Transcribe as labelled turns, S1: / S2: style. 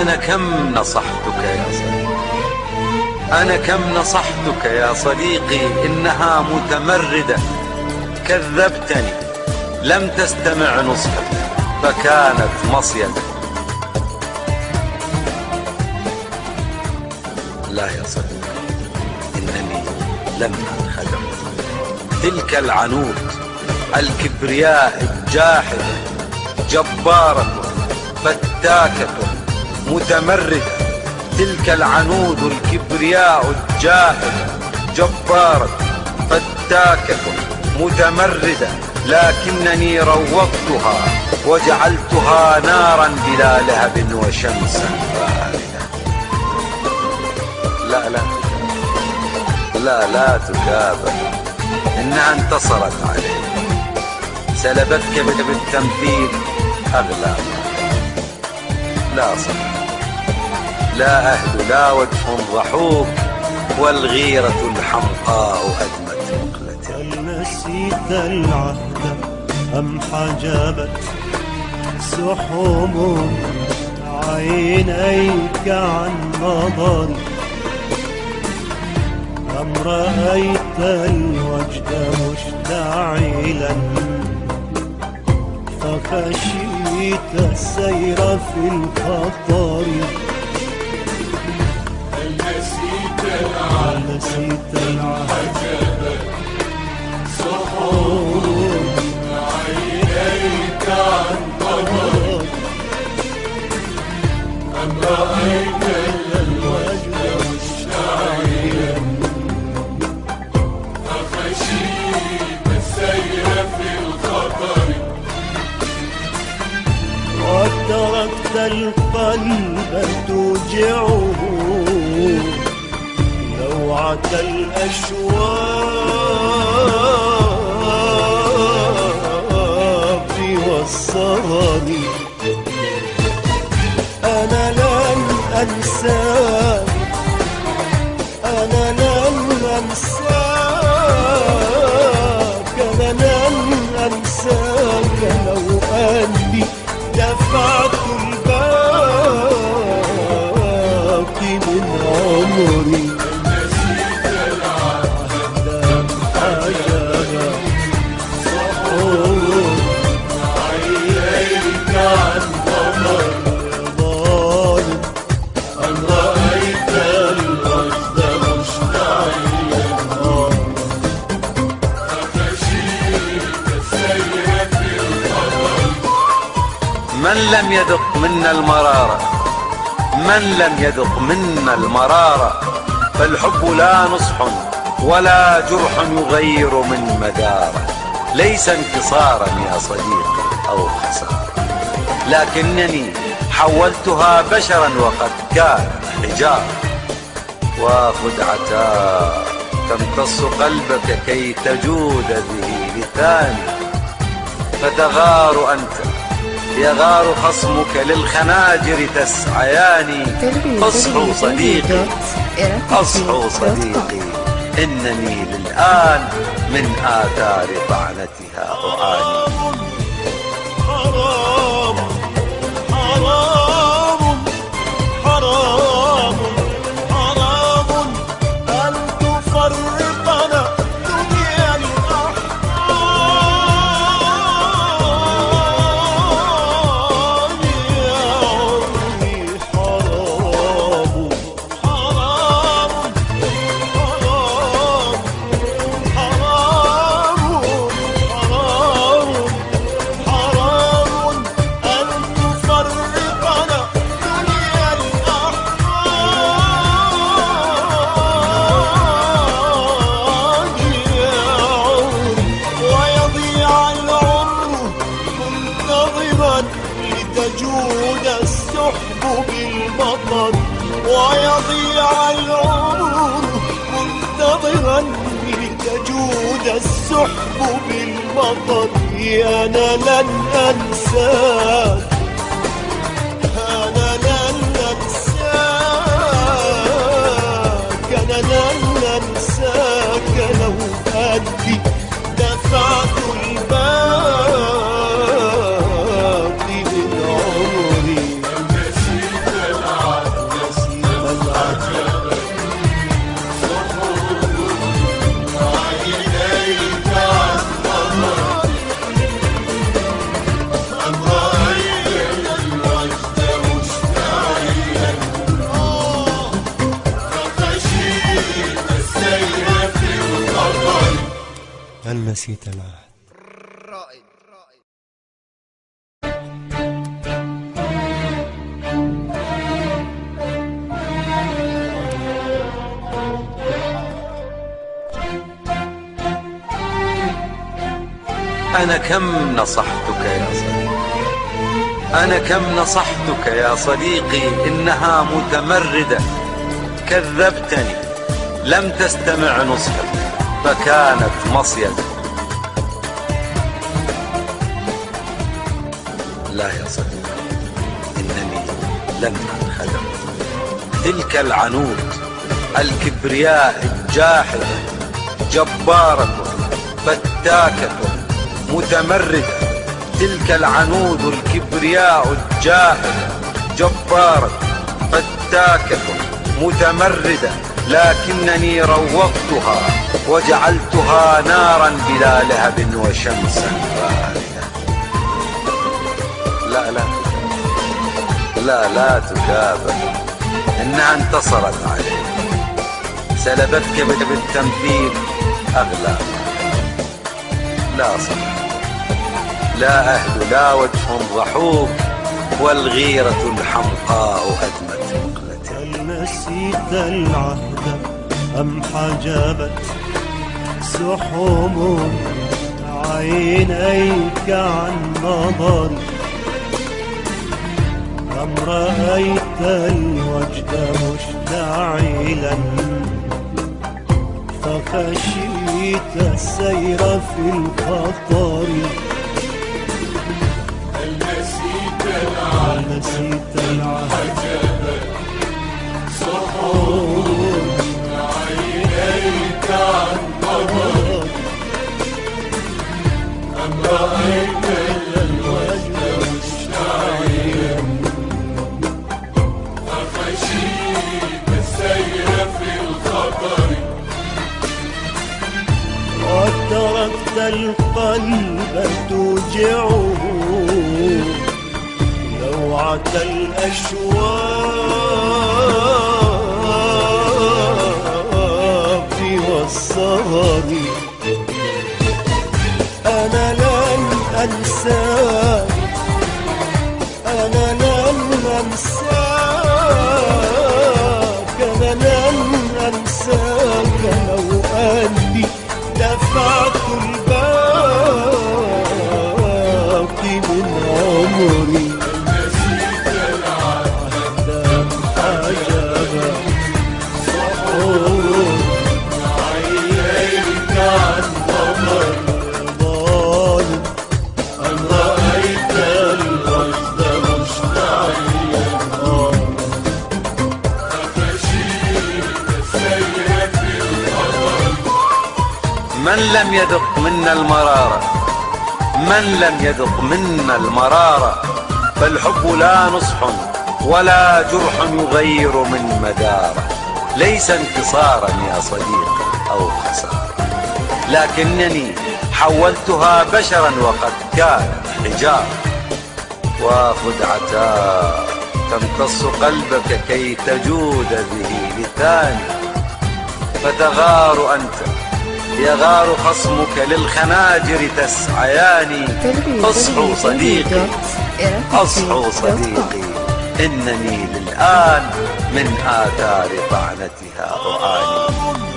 S1: أنا كم نصحتك يا صديقي، أنا كم نصحتك يا صديقي، إنها متمردة. كذبتني، لم تستمع نصحك، فكانت مصيدة. لا يا صديقي، إنني لم أنخدع. تلك العنود الكبرياء الجاحدة جبارة فتاكة متمردة. تلك العنود الكبرياء الجاحدة جبارة فتاكة متمردة، لكنني روضتها وجعلتها نارا بلا لهب وشمسا باردة. لا لا لا لا تكابر، إنها انتصرت عليك، سلبتك بالتمثيل أغلى. لا صبر، لا أهل، لا وجه ضحوك، والغيرة الحمقاء أدمت مقلتي.
S2: هل نسيت العهد أم حجبت سحوم عينيك عن نظري، أم رأيت الوجد مشتعلا فخشيت السير في الخطر؟ هل نسيت العهد سحور عينيك عن نظر، أم رأيت الوجد مشتعلا فخشيت السير في الخطر؟ وتركت القلب توجعه لوعة الأشواق والصرم. أنا لن أنساك، أنا لن أنساك، أنا لن أنساك لو أني دفعت الباقي من عمري. نسيت العهد أم حجبت سحور عينيك عن نظر، ظالم أن رأيت الوجد مشتعلا فخشيت السير في الخطر.
S1: من لم يذق منا المرارة، من لم يذق منا المرارة، فالحب لا نصح ولا جرح يغير من مداره. ليس انتصارا يا صديقي أو خسارة، لكنني حولتها بشرا وقد كانت حجارة. وخدعتا تمتص قلبك كي تجود به لثاني، فتغار أنت يغار خصمك للخناجر تسعيان. اصحوا صديقي، اصحوا صديقي، إنني للآن من آثار طعنتها أعاني.
S2: حرام حرام حرام حرام أن تفرقنا دنيا الأحرام. يا عمري حرام حرام حرام حرام حرام أن تفرقنا دنيا الأحرام. يا عمري ويضيع العمر منتظرا لتجود السحب بالمطر، ويضيع العمر منتظرا لتجود السحب بالمطر. أنا لن أنساك، أنا لن أنساك، أنا لن أنساك لو أني دفعت الباقي من عمري. نسيت العهد هل نسيت العهد؟
S1: أنا كم نصحتك يا صديقي، أنا كم نصحتك يا صديقي، إنها متمردة. كذبتني، لم تستمع نصحك، فكانت مصيدة. لا يا صديقي، إنني لم أنخدع. تلك العنود الكبرياء الجاحدة جبارة فتاكة متمردة. تلك العنود الكبرياء الجاحدة جبارة فتاكة متمردة، لكنني روضتها وجعلتها نارا بلا لهب وشمسا باردة. لا لا لا لا تكابر، إنها انتصرت عليك، سلبتك بالتمثيل أغلى. لا صح، لا أهل، لا وجه ضحوك، والغيرة الحمقاء أدمت مقلتي.
S2: هل نسيت العهد أم حجبت سحوم عينيك عن نظري، أم رأيت الوجد مشتعلا فخشيت السير في الخطر؟ هل نسيت العهد سحور عينيك عن نظر، أم رأيت الوجد مشتعلا فخشيت السير في الخطر؟ وتركت القلب توجعه لوعة الأشواق والسهر. أنا لن أنساك، أنا لن أنساك، أنا لن أنساك لو أني دفعت الباقي من عمري. نسيت العهد حجبا سحور عينيك عن نظر، ظالم أن رأيت الوجد مشتعلا فخشيت السير في الخطر.
S1: من لم يذق منا المرارة، من لم يذق منا المرارة، فالحب لا نصح ولا جرح يغير من مداره. ليس انتصارا يا صديقي أو خسارة، لكنني حولتها بشرا وقد كانت حجارة. وخدعتا تمتص قلبك كي تجود به لثاني، فتغار أنت يغار خصمك للخناجر تسعيان. اصحوا صديقي، اصحوا صديقي، إنني للآن من آثار طعنتها أعاني.